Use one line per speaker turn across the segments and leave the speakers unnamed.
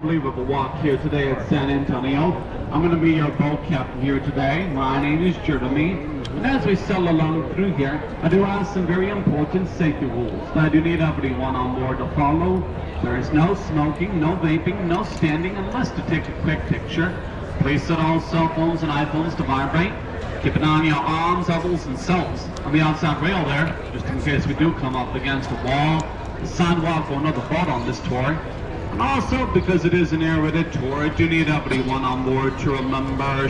lovely Riverwalk here today at San Antonio. I'm going to be your boat captain here today. My name is Jeremy. And as we sail along through here, I do have some very important safety rules that I do need everyone on board to follow. There is no smoking, no vaping, no standing unless to take a quick picture. Please set all cell phones and iPhones to vibrate. Keep an eye on your arms, elbows, and selves. On the outside rail there, just in case we do come up against a wall, a sidewalk, or another boat on this tour. And also, because it is an air-rated tour, I do need everyone on board to remember,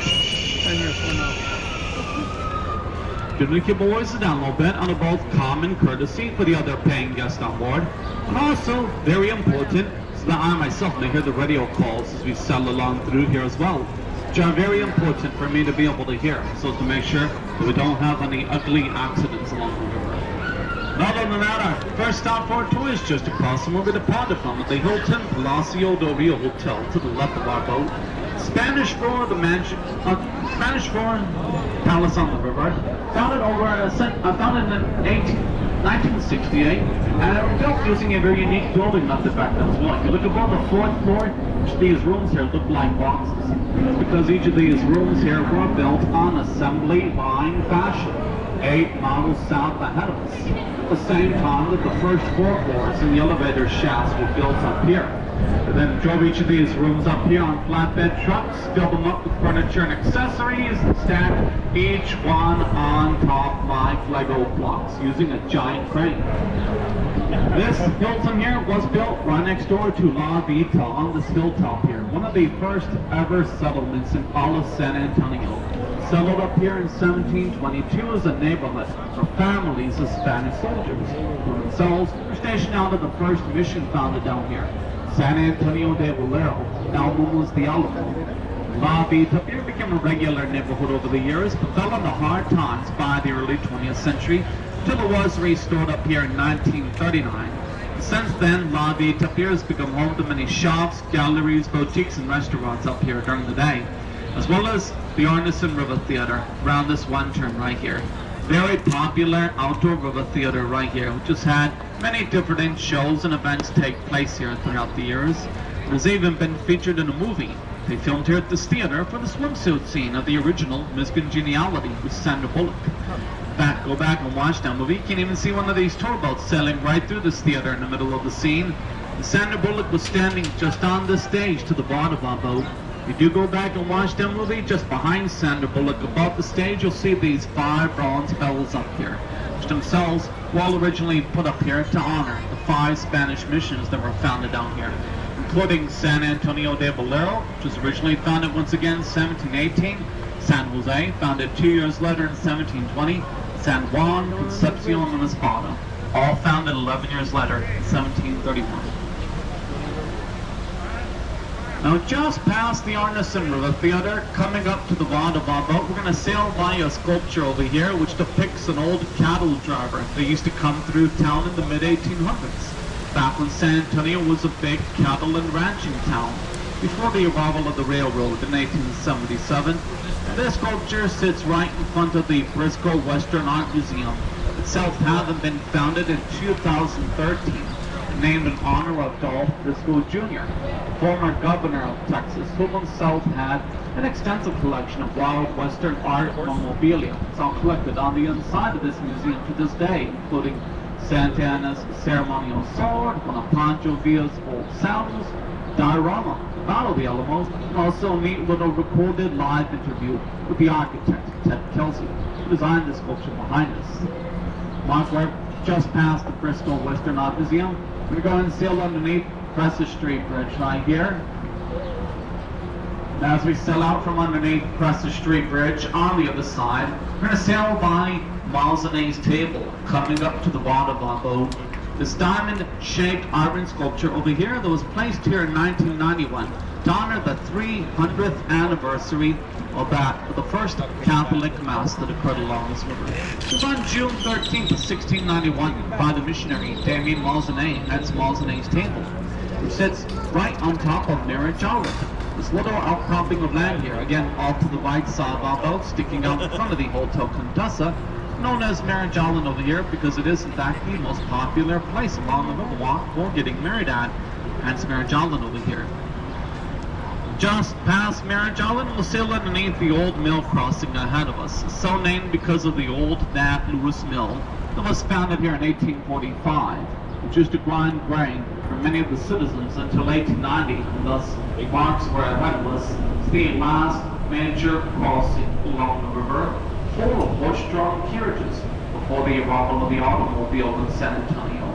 to keep your voices down a little bit on both common courtesy for the other paying guests on board. And also, very important, so that I myself may hear the radio calls as we sail along through here as well, which are very important for me to be able to hear, so as to make sure that we don't have any ugly accidents along the river. And other than that, our first stop for our tour is just across from where we departed from at the Hilton Palacio del Rio Hotel to the left of our boat. Spanish for the mansion, Spanish for Palace on the River. Founded in 1968, and built using a very unique building method back then as well. If you look above the fourth floor, these rooms here look like boxes. It's because each of these rooms here were built on assembly line fashion, 8 models south ahead of us. At the same time that the first 4 floors and the elevator shafts were built up here. They then drove each of these rooms up here on flatbed trucks, filled them up with furniture and accessories, and stacked each one on top like Lego blocks using a giant crane. This Hilton here was built right next door to La Vita on this hilltop here, one of the first ever settlements in all of San Antonio. Settled up here in 1722 as a neighborhood for families of Spanish soldiers who themselves were stationed out of the first mission founded down here, San Antonio de Valero, now known as the Alamo. La Vita here became a regular neighborhood over the years, but fell into hard times by the early 20th century, till it was restored up here in 1939. Since then, La Vita here has become home to many shops, galleries, boutiques, and restaurants up here during the day, as well as the Arneson River Theater around this one turn right here. Very popular outdoor river theater right here, which has had many different shows and events take place here throughout the years. It has even been featured in a movie they filmed here at this theater for the swimsuit scene of the original Miss Congeniality with Sandra Bullock. Go back and watch that movie. You can even see one of these tour boats sailing right through this theater in the middle of the scene. And Sandra Bullock was standing just on the stage to the bottom of our boat. If you go back and watch that movie, just behind Sandra Bullock above the stage, you'll see these 5 bronze bells up here, which themselves were all originally put up here to honor the 5 Spanish missions that were founded down here, including San Antonio de Valero, which was originally founded once again in 1718, San Jose, founded 2 years later in 1720, San Juan, Concepcion, and Espada, all founded 11 years later in 1731. Now just past the Arneson River Theater, coming up to the bottom of our boat, we're going to sail by a sculpture over here which depicts an old cattle driver that used to come through town in the mid-1800s, back when San Antonio was a big cattle and ranching town, before the arrival of the railroad in 1877. This sculpture sits right in front of the Briscoe Western Art Museum, itself having been founded in 2013. Named in honor of Dolph Briscoe Jr., former governor of Texas, who himself had an extensive collection of wild Western art and memorabilia. It's all collected on the inside of this museum to this day, including Santa Anna's ceremonial sword, one of Pancho Villa's old saddles, diorama, the Battle of the Alamos, and also a neat little recorded live interview with the architect, Ted Kelsey, who designed this sculpture behind us. Mark, we're just past the Briscoe Western Art Museum. We're going to sail underneath Crescent Street Bridge right here. And as we sail out from underneath Crescent Street Bridge on the other side, we're going to sail by Malzanet's Table, coming up to the bottom of our boat. This diamond-shaped iron sculpture over here that was placed here in 1991 to honor the 300th anniversary of the first Catholic Mass that occurred along this river. It was on June 13th of 1691 by the missionary Damien Malzanet, hence Malzanet's Table, which sits right on top of Mirajala, this little outcropping of land here, again off to the right side of our boat, sticking out in front of the Hotel Condessa, known as Marijalan over here because it is in fact the most popular place along the Riverwalk for getting married at, hence Marijalan over here. Just past Marriage Island, we'll sail underneath the old mill crossing ahead of us, so named because of the old Nat Lewis Mill that was founded here in 1845, which used to grind grain for many of the citizens until 1890, and thus marks where ahead of us is the last major crossing along the river, full of horse-drawn carriages before the arrival of the automobile in San Antonio.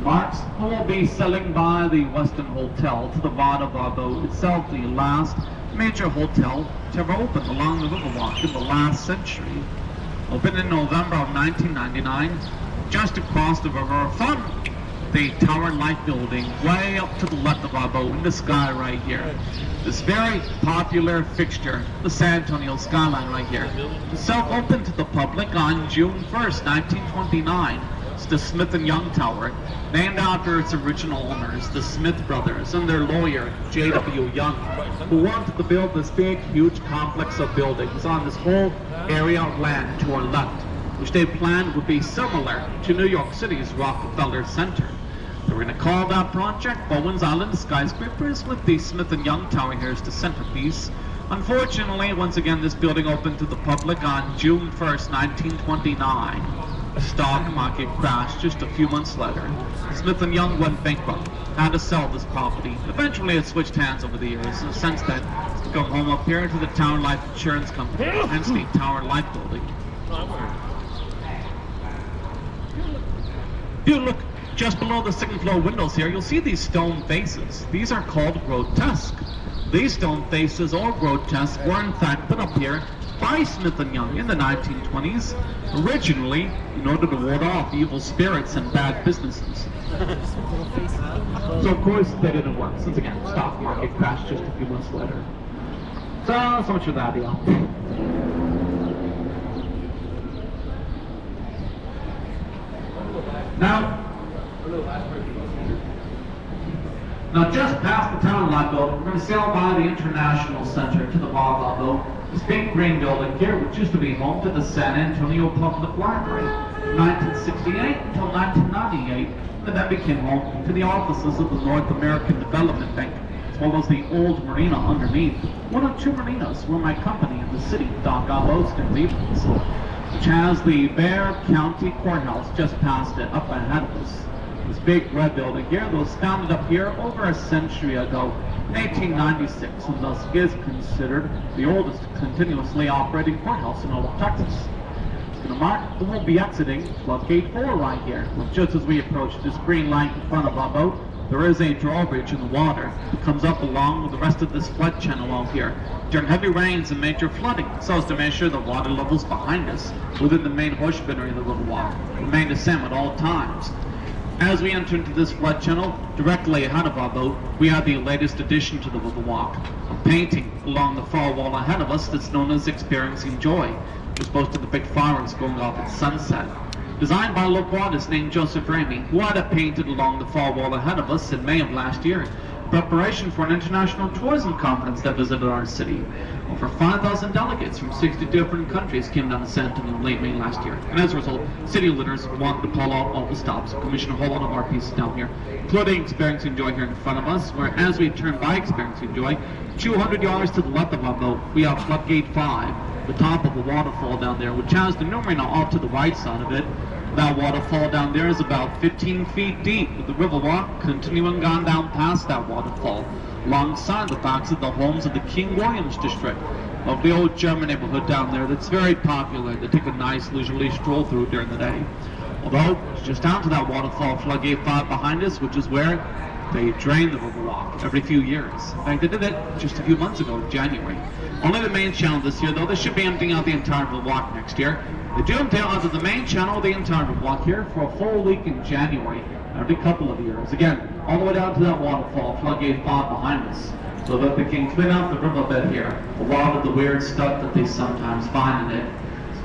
Marks will be sailing by the Westin Hotel to the right of our boat itself, the last major hotel to ever open along the Riverwalk in the last century. Opened in November of 1999, just across the river from the tower-like building way up to the left of our boat in the sky right here. This very popular fixture, the San Antonio skyline right here, itself opened to the public on June 1st, 1929. It's the Smith & Young Tower, named after its original owners, the Smith brothers, and their lawyer, J.W. Young, who wanted to build this big, huge complex of buildings on this whole area of land to our left, which they planned would be similar to New York City's Rockefeller Center. They were going to call that project Bowen's Island Skyscrapers, with the Smith & Young Tower here as the centerpiece. Unfortunately, once again, this building opened to the public on June 1st, 1929. A stock market crash just a few months later. Smith & Young went bankrupt, had to sell this property. Eventually it switched hands over the years, and since then it's become home up here to the Tower Life Insurance Company, hence the Tower Life Building. If you look just below the second floor windows here, you'll see these stone faces. These are called grotesque. These stone faces, or grotesque, were in fact put up here by Smith & Young in the 1920s, originally in order to ward off evil spirits and bad businesses. So of course they didn't work, since again, stock market crashed just a few months later. So much for that deal. Now just past the town lot boat, we're going to sail by the International Center to the Volleyball boat. This big green building here, which used to be home to the San Antonio Public Library from 1968 until 1998, and then became home to the offices of the North American Development Bank, as well as the old marina underneath. One of two marinas where my company in the city, Dock Boats and Leavens, which has the Bear County Courthouse just past it, up ahead of us. This big red building here that was founded up here over a century ago, in 1896, and thus is considered the oldest continuously operating courthouse in all of Texas. It's going to mark that we'll be exiting Floodgate 4 right here. Just as we approach this green light in front of our boat, there is a drawbridge in the water that comes up along with the rest of this flood channel out here during heavy rains and major flooding, so as to make sure the water levels behind us within the main horse binnery of the Riverwalk remain the same at all times. As we enter into this flood channel, directly ahead of our boat, we have the latest addition to the Riverwalk, a painting along the far wall ahead of us that's known as Experiencing Joy, which is boasting the big fireworks going off at sunset. Designed by a local artist named Joseph Ramey, who had it painted along the far wall ahead of us in May of last year, in preparation for an international tourism conference that visited our city. Over 5,000 delegates from 60 different countries came down to San Antonio in late May last year. And as a result, city leaders wanted to pull out all the stops, commission a whole lot of our pieces down here, including Experiencing Joy here in front of us, where as we turn by Experiencing Joy, 200 yards to the left of our boat, we have Floodgate 5, the top of a waterfall down there, which has the new marina off to the right side of it. That waterfall down there is about 15 feet deep, with the Riverwalk continuing on down past that waterfall, alongside the backs of the homes of the King Williams district of the old German neighborhood down there that's very popular to take a nice leisurely stroll through during the day. Although, it's just down to that waterfall, Floodgate 5 behind us, which is where they drain the Riverwalk every few years. In fact, they did it just a few months ago in January. Only the main channel this year, though. They should be emptying out the entire Riverwalk next year. They do empty out either the main channel or the entire Riverwalk here for a full week in January, every couple of years. Again, all the way down to that waterfall, Floodgate 5 behind us, so that they can clean out the riverbed here, a lot of the weird stuff that they sometimes find in it.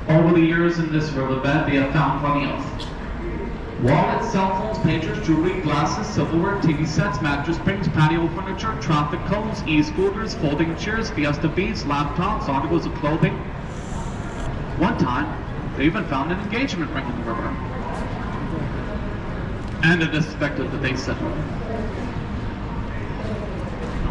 Over the years in this riverbed, they have found plenty of wallets, cell phones, pagers, jewelry, glasses, silverware, TV sets, mattress springs, patio furniture, traffic cones, e-scooters, folding chairs, Fiesta beads, laptops, articles of clothing. One time, they even found an engagement ring in the river. And it is expected that they settled.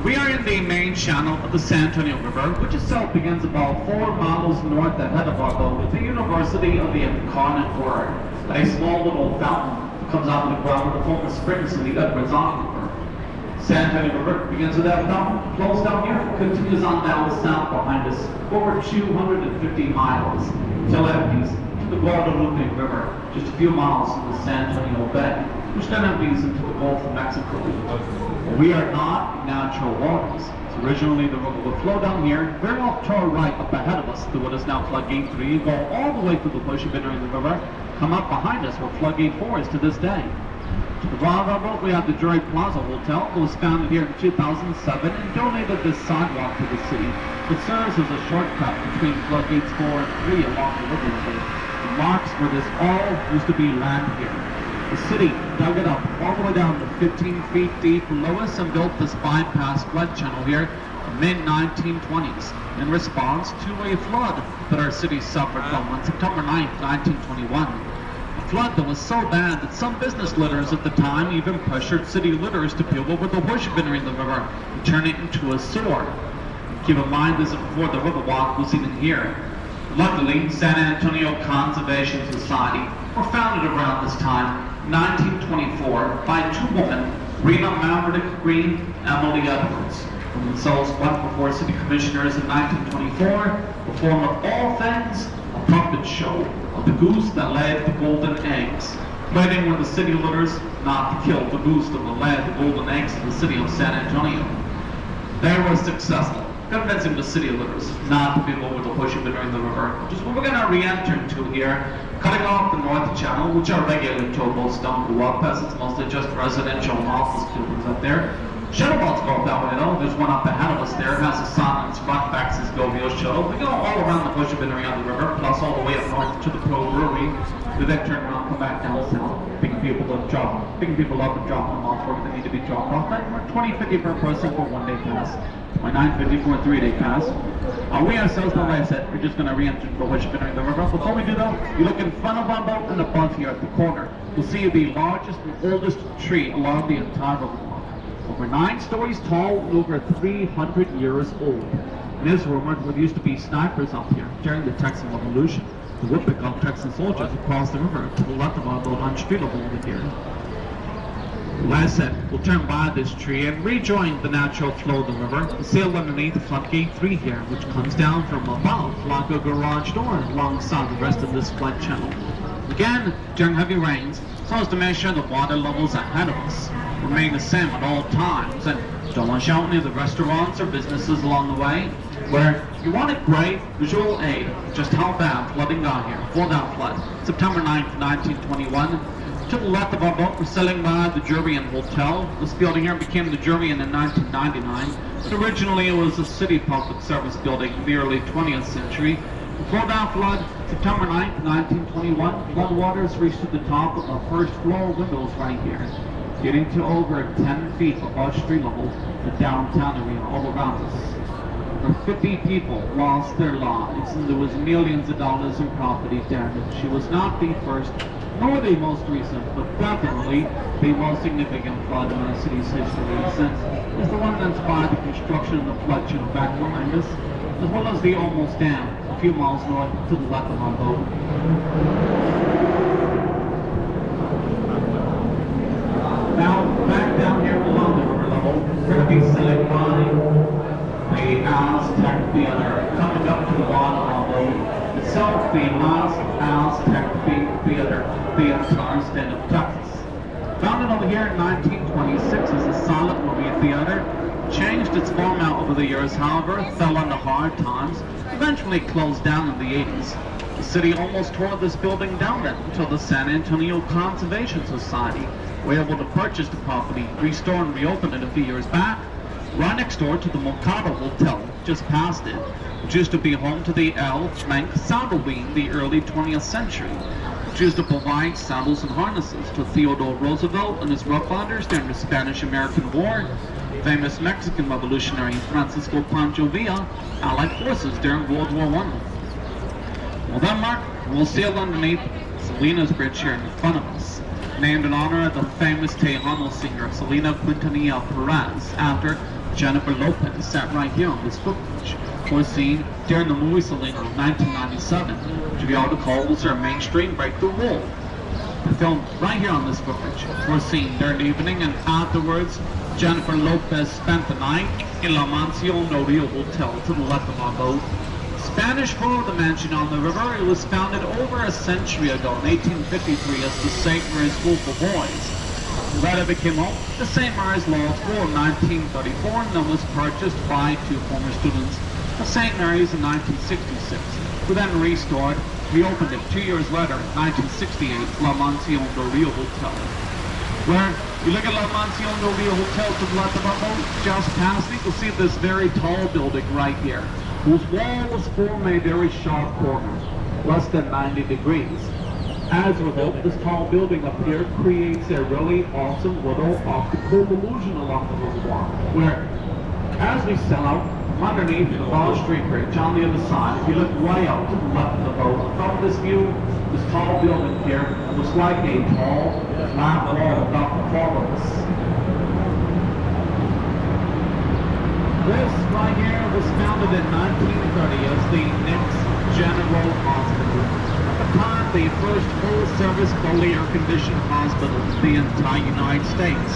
We are in the main channel of the San Antonio River, which itself begins about 4 miles north ahead of our boat with the University of the Incarnate Word. A small little fountain comes out of the ground with the former springs in the Edwards Aquifer. San Antonio River begins with that fountain, flows down here, continues on down south behind us over 250 miles until it empties to the Guadalupe River, just a few miles from the San Antonio Bay, which then empties into the Gulf of Mexico. We are not natural waters. So originally the river would flow down here, very off to our right up ahead of us to what is now Floodgate 3, go all the way through the bush entering the river, come up behind us where Floodgate 4 is to this day. To the bottom of our boat we have the Drury Plaza Hotel. It was founded here in 2007 and donated this sidewalk to the city. It serves as a shortcut between Floodgates 4 and 3 along the river level. It marks where this all used to be land here. The city dug it up all the way down to 15 feet deep below us and built this bypass flood channel here in the mid-1920s in response to a flood that our city suffered from on September 9, 1921. A flood that was so bad that some business litters at the time even pressured city litters to peel over the bush entering the river and turn it into a sewer. Keep in mind this is before the Riverwalk was even here. Luckily, San Antonio Conservation Society were founded around this time, 1924, by two women, Rena Maverick Green and Emily Edwards, who themselves went before city commissioners in 1924 to form of all things a puppet show of the goose that laid the golden eggs, pleading with the city litters not to kill the goose that laid the golden eggs in the city of San Antonio. They were successful, convincing the city litters not to be over the bush entering the river, which is what we're going to re-enter into here, cutting off the north channel, which our regular towboats don't go up, as it's mostly just residential and office buildings up there. Shuttle boats go up that way though. There's one up ahead of us there. It has a sign on its front, Bax's Govio shuttle. We go all around the bush entering on the river, plus all the way up north to the Pro Brewery. We then turn around, come back down south, picking people up and dropping them off where they need to be dropped off. We're $20.50 per person for 1 day pass. My $9.50 for a 3-day pass. We ourselves, like I said, we're just going to re-enter the bush entering the river. Before we do though, you look in front of our boat and above here at the corner. You'll see the largest and oldest tree along the entire Riverwalk. Over 9 stories tall and over 300 years old. It is rumored there used to be snipers up here during the Texan Revolution who would pick up Texan soldiers across the river to the left of our boat on street level over here. Like I said, we'll turn by this tree and rejoin the natural flow of the river and sail underneath Floodgate 3 here, which comes down from above like a garage door alongside the rest of this flood channel. Again, during heavy rains, so as to make sure the water levels ahead of us remain the same at all times, and don't wash out any of the restaurants or businesses along the way, where you want a great visual aid just how bad flooding got here for that flood. September 9th, 1921. To the left of our boat, we're sailing by the Jurien Hotel. This building here became the Jurien in 1999, but originally it was a city public service building in the early 20th century. Before that flood, September 9th, 1921, floodwaters reached to the top of the first floor windows right here, getting to over 10 feet above street level, the downtown area all around us. Over 50 people lost their lives, and there was millions of dollars in property damage. It was not the first, nor the most recent, but definitely the most significant flood in our city's history, since it's the one that inspired the construction of the flood channel back behind us, as well as the almost dam a few miles north to the left of our boat. Now, back down here along the river level, we're going to be sailing by the Aztec Theater. Coming up to the bottom of our boat itself, the Aztec Theater stand of Texas. Founded over here in 1926 as a silent movie theater, changed its format over the years, however, fell under hard times, eventually closed down in the 80s. The city almost tore this building down then until the San Antonio Conservation Society were able to purchase the property, restore and reopen it a few years back, right next door to the Mercado Hotel, just past it, which used to be home to the L. Frank Saddlewing in the early 20th century, which used to provide saddles and harnesses to Theodore Roosevelt and his Rough Riders during the Spanish-American War, famous Mexican revolutionary Francisco Pancho Villa, Allied forces during World War I. Well then, Mark, we'll sail underneath Selena's Bridge here in front of us, named in honor of the famous Tejano singer Selena Quintanilla Perez, after Jennifer Lopez sat right here on this footage. Was seen during the movie Selena in 1997, which we all recall was her mainstream breakthrough role. Filmed right here on this footage. Was seen during the evening, and afterwards, Jennifer Lopez spent the night in La Mansión del Rio Hotel to the left of our boat. Spanish for the mansion on the river. It was founded over a century ago in 1853 as the St. Mary's School for Boys. Later became home to St. Mary's Law School in 1934, and then was purchased by two former students of St. Mary's in 1966, who then reopened it 2 years later in 1968, La Mansión del Rio Hotel. Where you look at La Mansión del Rio Hotel to the left of our boat, just past it, you'll see this very tall building right here, whose walls form a very sharp corner, less than 90 degrees. As a result, this tall building up here creates a really awesome little optical illusion along the riverwalk, where as we sail out underneath the Ball Street Bridge on the other side, if you look way out to the left of the boat, from this view, this tall building here looks like a tall flat wall about the four of us. This right here was founded in 1930 as the Next General Hospital. At the time, the first full-service, fully air-conditioned hospital in the entire United States.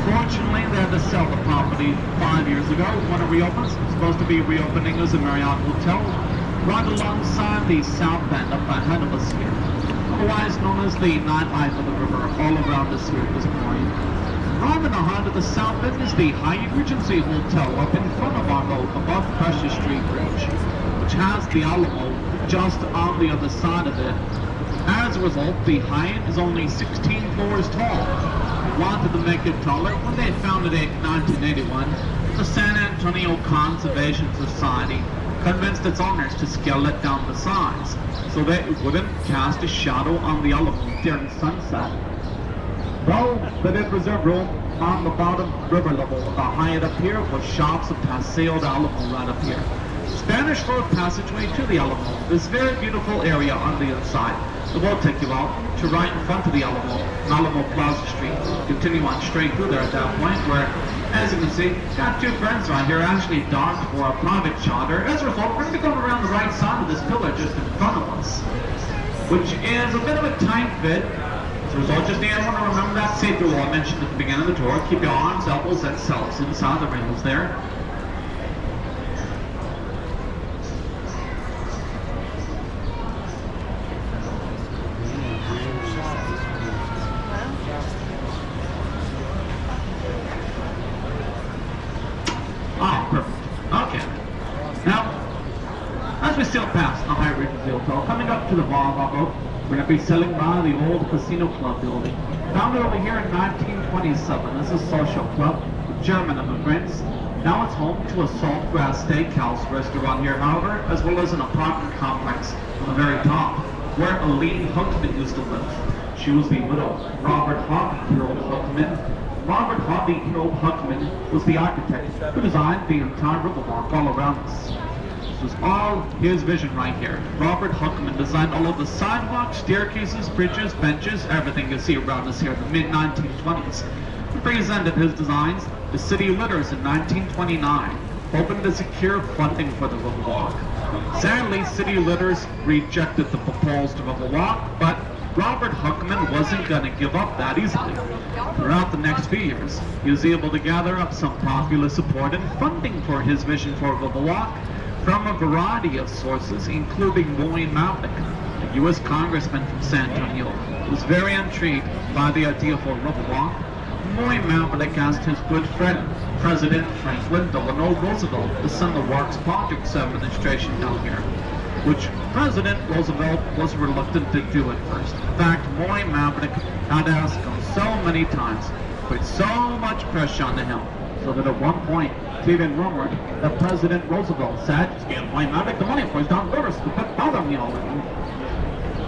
Unfortunately, they had to sell the property 5 years ago when it reopens. It's supposed to be reopening as a Marriott Hotel, right alongside the South End up ahead of us here. Otherwise known as the nightlife of the river all around us here this morning. Right in the heart of the South End is the Hyatt Regency Hotel up in front of our boat above Precious Street Bridge, which has the Alamo just on the other side of it. As a result, the Hyatt is only 16 floors tall. Wanted to make it taller when they founded it in 1981. The San Antonio Conservation Society convinced its owners to scale it down to size so that it wouldn't cast a shadow on the Alamo during sunset. Though they did reserve room on the bottom river level of the Hyatt up here for shops of Paseo de Alamo right up here. Spanish Road passageway to the Alamo. This very beautiful area on the inside. It will take you out to right in front of the Alamo Plaza Street. Continue on straight through there at that point where, as you can see, got two friends right here actually docked for a private charter. As a result, we're going to be going around the right side of this pillar just in front of us, which is a bit of a tight fit. As a result, just need everyone to remember that safety rule I mentioned at the beginning of the tour. Keep your arms, elbows, and selves inside the rails there. Coming up to the Riverwalk, we're going to be sailing by the old Casino Club building. Founded over here in 1927 as a social club with German immigrants. Now it's home to a Saltgrass Steakhouse restaurant here, however, as well as an apartment complex on the very top, where Aline Hookman used to live. She was the widow of Robert Harold Hookman. Robert Harold Hookman was the architect who designed the entire Riverwalk all around us. This was all his vision right here. Robert Hookman designed all of the sidewalks, staircases, bridges, benches, everything you see around us here in the mid-1920s. He presented his designs to city litters in 1929, hoping to secure funding for the Riverwalk. Sadly, city litters rejected the proposed Riverwalk, but Robert Hookman wasn't going to give up that easily. Throughout the next few years, he was able to gather up some popular support and funding for his vision for Riverwalk from a variety of sources, including Moy Maverick, a U.S. congressman from San Antonio, who was very intrigued by the idea for Riverwalk. Moy Maverick asked his good friend, President Franklin Delano Roosevelt, to send the Works Projects Administration down here, which President Roosevelt was reluctant to do at first. In fact, Moy Maverick had asked him so many times, put so much pressure on him, so that at one point, it's even rumored that President Roosevelt said, just give Moy Maverick the money for his down rivers, to quit bothering me already.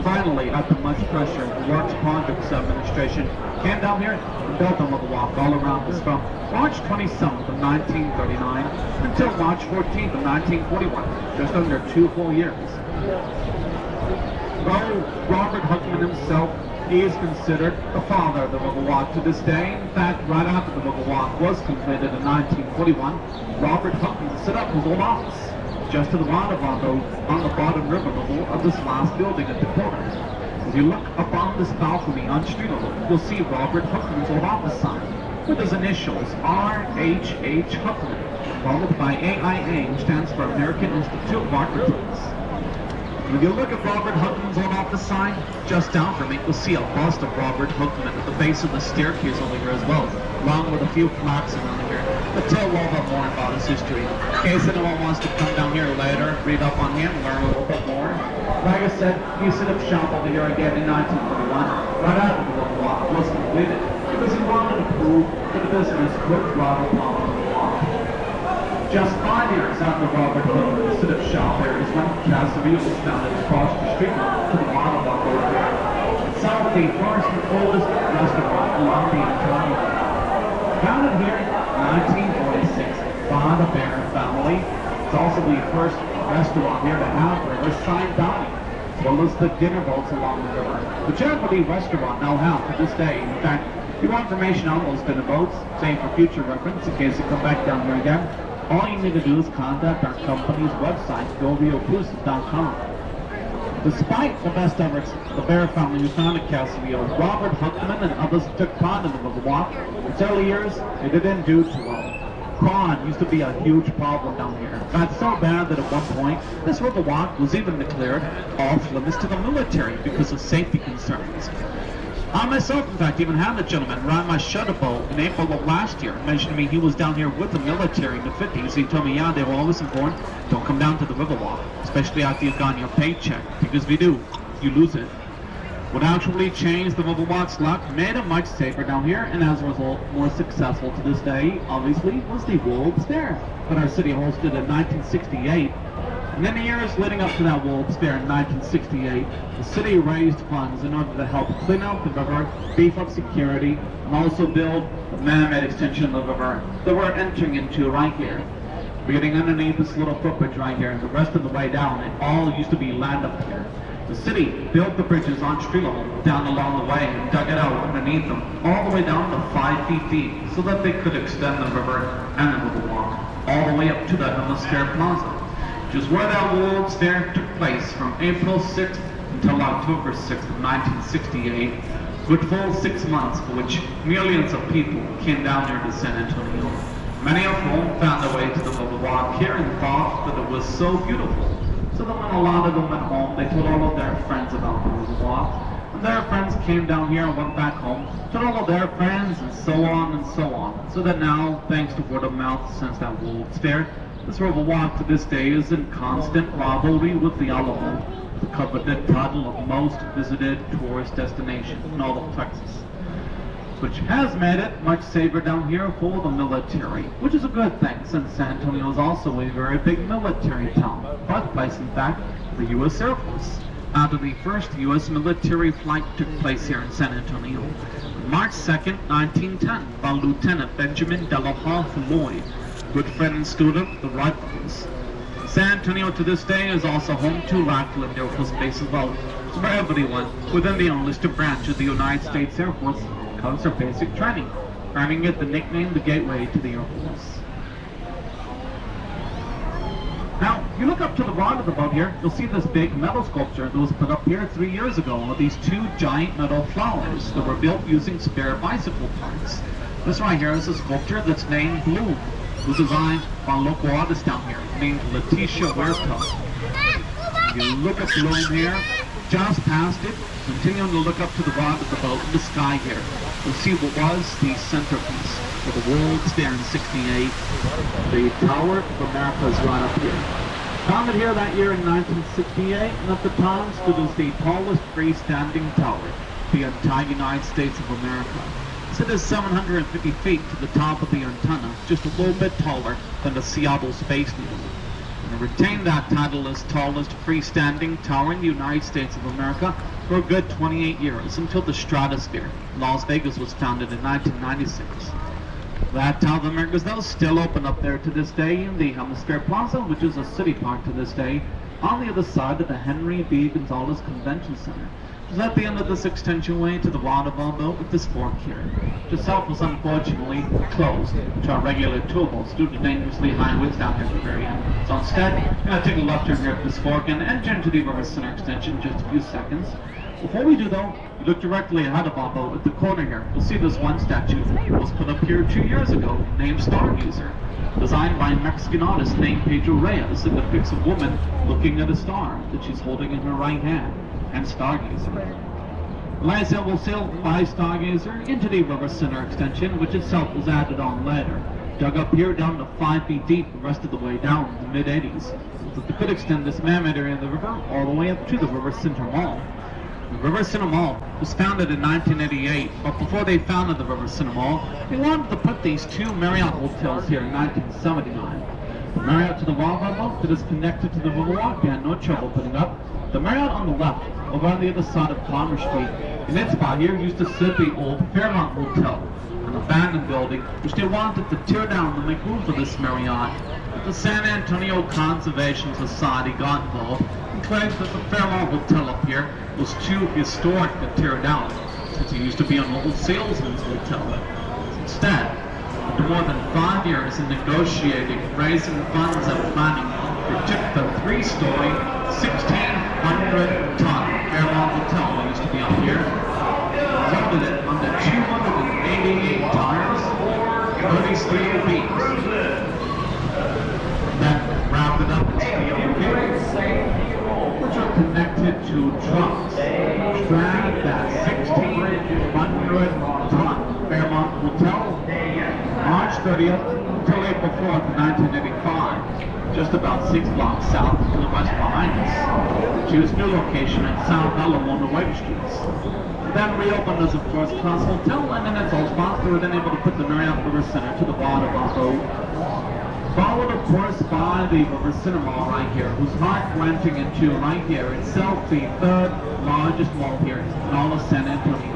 Finally, after much pressure, the Works Projects Administration came down here and built a Riverwalk all around us from March 27th of 1939 until March 14th of 1941, just under 2 full years. Though Robert Hookman himself He is considered the father of the Riverwalk to this day. In fact, right after the Riverwalk was completed in 1941, Robert Hookman set up his old office just to the right of our boat on the bottom river level of this last building at the corner. If you look up on this balcony on street level, you'll see Robert Hookman's old office sign with his initials R.H.H. Hookman, followed by AIA, which stands for American Institute of Architects. When you look at Robert Hookman's old office sign, just down from it, you'll see a bust of Robert Hookman at the base of the staircase over here as well, along with a few plaques around here that tell a little bit more about his history. In case anyone wants to come down here later, read up on him, learn a little bit more. Like I said, he set up shop over here again in 1941, right after the Riverwalk was completed, because he wanted to prove that the business could thrive upon the Riverwalk. Just 5 years after Robert Hookman set up shop here is when Casaville was founded across the street to the Riverwalk over here. Itself the first and oldest restaurant along the entire line. Founded here in 1946 by the Barron family. It's also the first restaurant here to have riverside dining, as well as the dinner boats along the river, which every restaurant now have to this day. In fact, if you want information on those dinner boats, say for future reference, in case you come back down here again, all you need to do is contact our company's website, gorealclusive.com. Despite the best efforts of the Bear family who founded Casaville, Robert Hookman and others who took part in the Riverwalk, in its early years, it didn't do too well. Crime used to be a huge problem down here. It got so bad that at one point, this Riverwalk was even declared off limits to the military because of safety concerns. I myself, in fact, even had a gentleman ride my shuttle boat in April of last year, mentioned to me he was down here with the military in the 50s. He told me, yeah, they were always informed, don't come down to the Riverwalk, especially after you've gotten your paycheck, because if you do, you lose it. What actually changed the Riverwalk's luck, made it much safer down here, and as a result, more successful to this day, obviously, was the World's Fair that our city hosted in 1968. And in the years leading up to that World's Fair in 1968, the city raised funds in order to help clean out the river, beef up security, and also build the man-made extension of the river that we're entering into right here. We're getting underneath this little footbridge right here, and the rest of the way down, it all used to be land up here. The city built the bridges on street level down along the way and dug it out underneath them, all the way down to 5 feet deep, so that they could extend the river and the Riverwalk all the way up to the Hemisphere Plaza, which is where that World's Fair took place from April 6th until October 6th of 1968, with full 6 months for which millions of people came down here to San Antonio. Many of whom found their way to the Riverwalk here and thought that it was so beautiful. So that when a lot of them went home, they told all of their friends about the Riverwalk. And their friends came down here and went back home, told all of their friends, and so on and so on. So that now, thanks to word of mouth since that World's Fair, this Riverwalk to this day is in constant rivalry with the Alamo, the coveted title of most visited tourist destination in all of Texas, which has made it much safer down here for the military, which is a good thing since San Antonio is also a very big military town, birthplace in fact of the U.S. Air Force. After the first U.S. military flight took place here in San Antonio, on March 2nd, 1910, by Lieutenant Benjamin Delahoff Lloyd, good friend and student of the Rifles. San Antonio to this day is also home to Lackland Air Force Base as well, where everyone within the enlisted branch of the United States Air Force comes for basic training, earning it the nickname the Gateway to the Air Force. Now, if you look up to the right of the boat here, you'll see this big metal sculpture that was put up here 3 years ago with these 2 giant metal flowers that were built using spare bicycle parts. This right here is a sculpture that's named Bloom. It was designed by a local artist down here named Leticia Huerta. You look at Bloom here, just past it, continuing to look up to the right of the boat in the sky here. You'll see what was the centerpiece for the World's Fair in '68. The Tower of America is right up here. Founded here that year in 1968, and at the time stood as the tallest freestanding tower in the entire United States of America. It is 750 feet to the top of the antenna, just a little bit taller than the Seattle Space Needle. And it retained that title as tallest freestanding tower in the United States of America for a good 28 years, until the Stratosphere in Las Vegas was founded in 1996. That Tower of America is though still open up there to this day in the Hemisphere Plaza, which is a city park to this day, on the other side of the Henry B. Gonzalez Convention Center, Just at the end of this extension way to the waterfall boat with this fork here. Just south was unfortunately closed to our regular tour boats due to dangerously high winds down here at the very end. So instead, we're going to take a left turn here at this fork and enter into the River Center extension in just a few seconds. Before we do though, you look directly ahead of our boat at the corner here. You'll see this one statue that was put up here 2 years ago named Stargazer. Designed by a Mexican artist named Pedro Reyes. It depicts a woman looking at a star that she's holding in her right hand, and Stargazer. Like I said, we'll sail by Stargazer into the River Center extension, which itself was added on later. Dug up here down to 5 feet deep the rest of the way down in the mid-80s. So they could extend this man-made area of the river all the way up to the River Center Mall. The River Center Mall was founded in 1988, but before they founded the River Center Mall, they wanted to put these 2 Marriott hotels here in 1979. The Marriott to the Waterfall that is connected to the Riverwalk, and no trouble putting up. The Marriott on the left, over on the other side of Palmer Street, in its spot here used to sit the old Fairmont Hotel, an abandoned building which they wanted to tear down to make room for this Marriott. But the San Antonio Conservation Society got involved and claimed that the Fairmont Hotel up here was too historic to tear down, since it used to be an old salesman's hotel. Instead, after more than 5 years in negotiating, raising funds and planning, they took the 3-story, 1,600-ton Fairmont Hotel that used to be up here, loaded it under 288 tires, 30 steel beams, then wrapped it up in steel beams, which are connected to trucks, drag that 1,600-ton Fairmont Hotel March 30th until April 4th, 1985, just about 6 blocks south to the west behind us, to its new location at South Alamo on the White Streets. Then reopened as a first-class hotel, and in its old spot, they were then able to put the Marriott River Center to the bottom of our boat. Followed, of course, by the River Center Mall right here, whose heart branching into right here itself the 3rd largest mall here in all of San Antonio,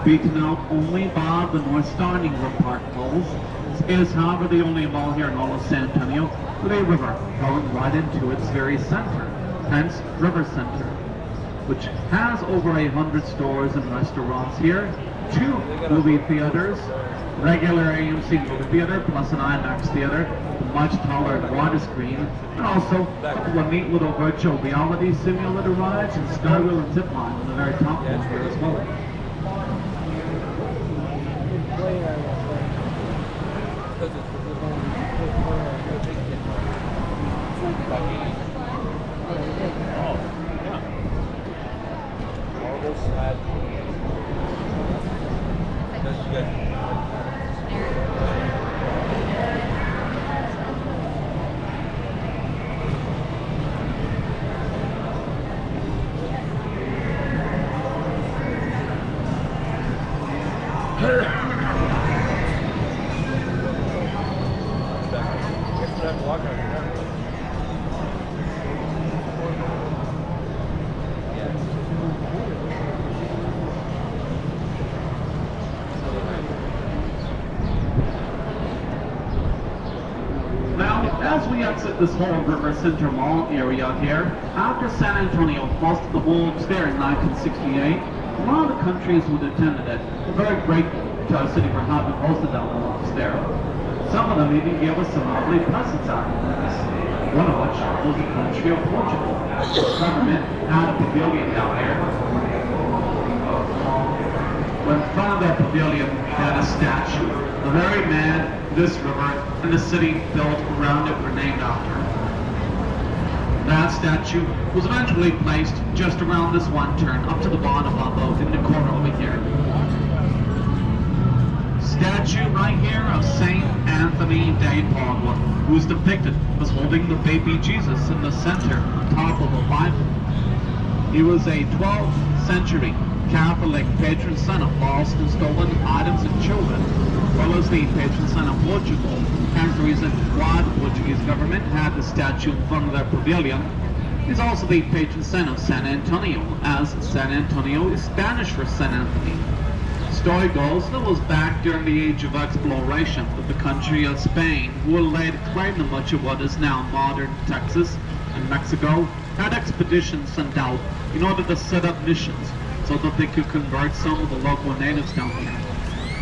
beaten out only by the North Star and Ingram Park malls. This is, however, the only mall here in all of San Antonio with a river flowing right into its very center, hence River Center, which has over 100 stores and restaurants here, 2 movie theaters, regular AMC movie theater plus an IMAX theater, a much taller and wider screen, and also a couple of neat little virtual reality simulator rides and skywheel and zip line on the very top floor here as well. As we exit this whole River Center Mall area here, after San Antonio hosted the Wolves there in 1968, a lot of the countries who attended it were very grateful to our city for having hosted that Wolves there. Some of them even gave us some lovely presents out of this, one of which was the country of Portugal. The government had a pavilion down there. When in front of that pavilion, they had a statue. The very man, this river, and the city built around it were named after. That statue was eventually placed just around this one turn, up to the bottom of our boat, in the corner over here. Statue right here of Saint Anthony de Padua, who is depicted as holding the baby Jesus in the center, on top of a Bible. He was a 12th century Catholic patron saint of lost and stolen items and children, as well as the patron saint of Portugal. Hence the reason why the Portuguese government had the statue in front of their pavilion. He's also the patron saint of San Antonio, as San Antonio is Spanish for San Anthony. Story goes that it was back during the age of exploration that the country of Spain, who had laid claim to much of what is now modern Texas and Mexico, had expeditions sent out in order to set up missions, so that they could convert some of the local natives down here.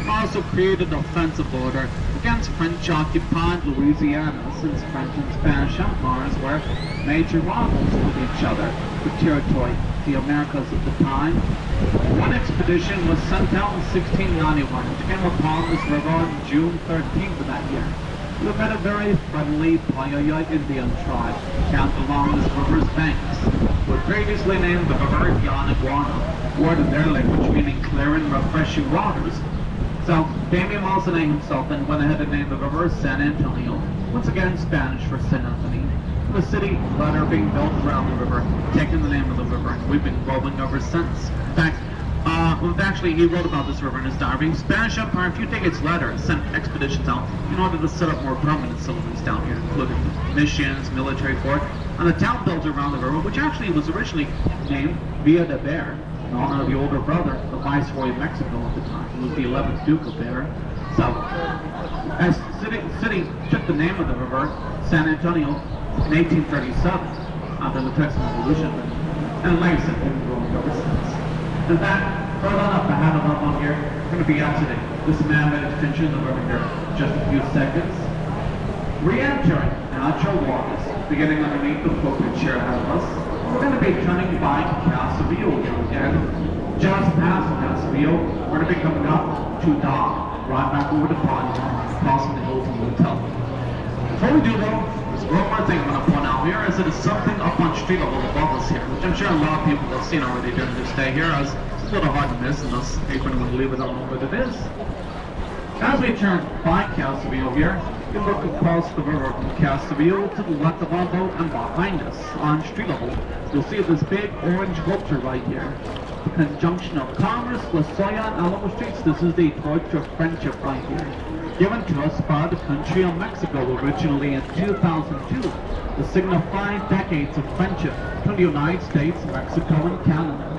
It also created an offensive border against French-occupied Louisiana, since French and Spanish empires were major rivals with each other for territory, the Americas at the time. One expedition was sent out in 1691, which came upon this river on June 13th of that year. We met a very friendly Paiute Indian tribe camped along this river's banks, who had previously named the river Yanaguana, word in their language meaning clear and refreshing waters. So, Damian Malsonay himself then went ahead and named the river San Antonio, once again Spanish for San Anthony. The city later being built around the river, taking the name of the river, and we've been rolling over since. In fact, he wrote about this river in his diary. Spanish Empire, a few decades later, sent expeditions out in order to set up more permanent settlements down here, including missions, military fort, and a town built around the river, which actually was originally named Villa de Bear, in honor of the older brother, the Viceroy of Mexico at the time, who was the 11th Duke of Bear. So, as the city took the name of the river, San Antonio, in 1837, after the Texan Revolution, and like I said, we've been growing ever since. In fact, further up, I have it up on here, we're going to be exiting this man-made extension of the river here in just a few seconds. Re-entering natural waters, beginning underneath the footbridge here ahead of us. We're going to be turning by Casaville again. Just past Casaville, we're going to be coming up to dock, right back over to Pond, crossing the hills and hotel. Before we do though, there's one more thing I'm going to point out here, is it is something up on street level above us here, which I'm sure a lot of people have seen already during their stay here, as it's a little hard to miss unless anyone would leave it on what it is. As we turn by Casaville here, you look across the river from Casaville to the left of our boat, and behind us, on street level, you'll see this big orange sculpture right here. The conjunction of Commerce, La Soya, and Alamo Streets. This is the torch of friendship right here, given to us by the country of Mexico originally in 2002 to signify decades of friendship between the United States, Mexico, and Canada.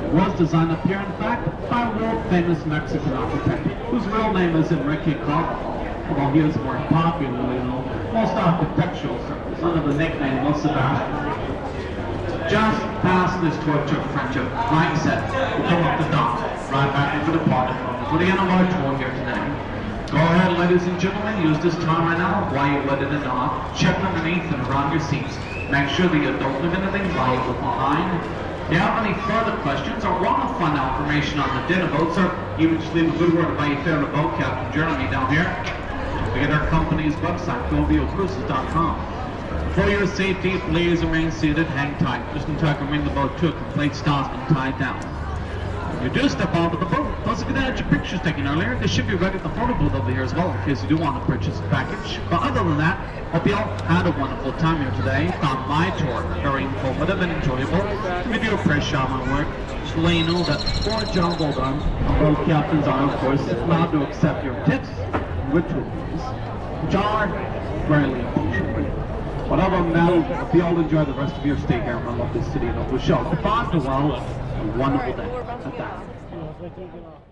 It was designed up here, in fact, by a world-famous Mexican architect, whose real name is Enrique Carvajal, although he is more popularly known most architectural circles under the nickname of Sebastian. Just past this torch of friendship, like I said, we'll come up the dock, right back into the party for the end of our tour here today. Go ahead, ladies and gentlemen, use this time right now while you're wet in the dock. Check underneath and around your seats. Make sure that you don't leave anything valuable behind. If you have any further questions or want to find out information on the dinner boats, or even just leave a good word about your favorite boat, Captain Jeremy down here, visit our company's website, GoVioCruises.com. For your safety, please remain seated, hang tight, just until I can bring the boat to a complete stop and tie down. When you do step out of the boat, those of you that had your pictures taken earlier, they should be ready at the photo booth over here as well, in case you do want to purchase a package. But other than that, hope you all had a wonderful time here today. Found my tour very informative and enjoyable. We do appreciate my work. Just to let you know that for a job well done, both captains are, of course, allowed to accept your tips and rituals, which are greatly appreciated. But other than that, hope you all enjoy the rest of your stay here in my lovely city of Michelle. Farewell, a wonderful day at that.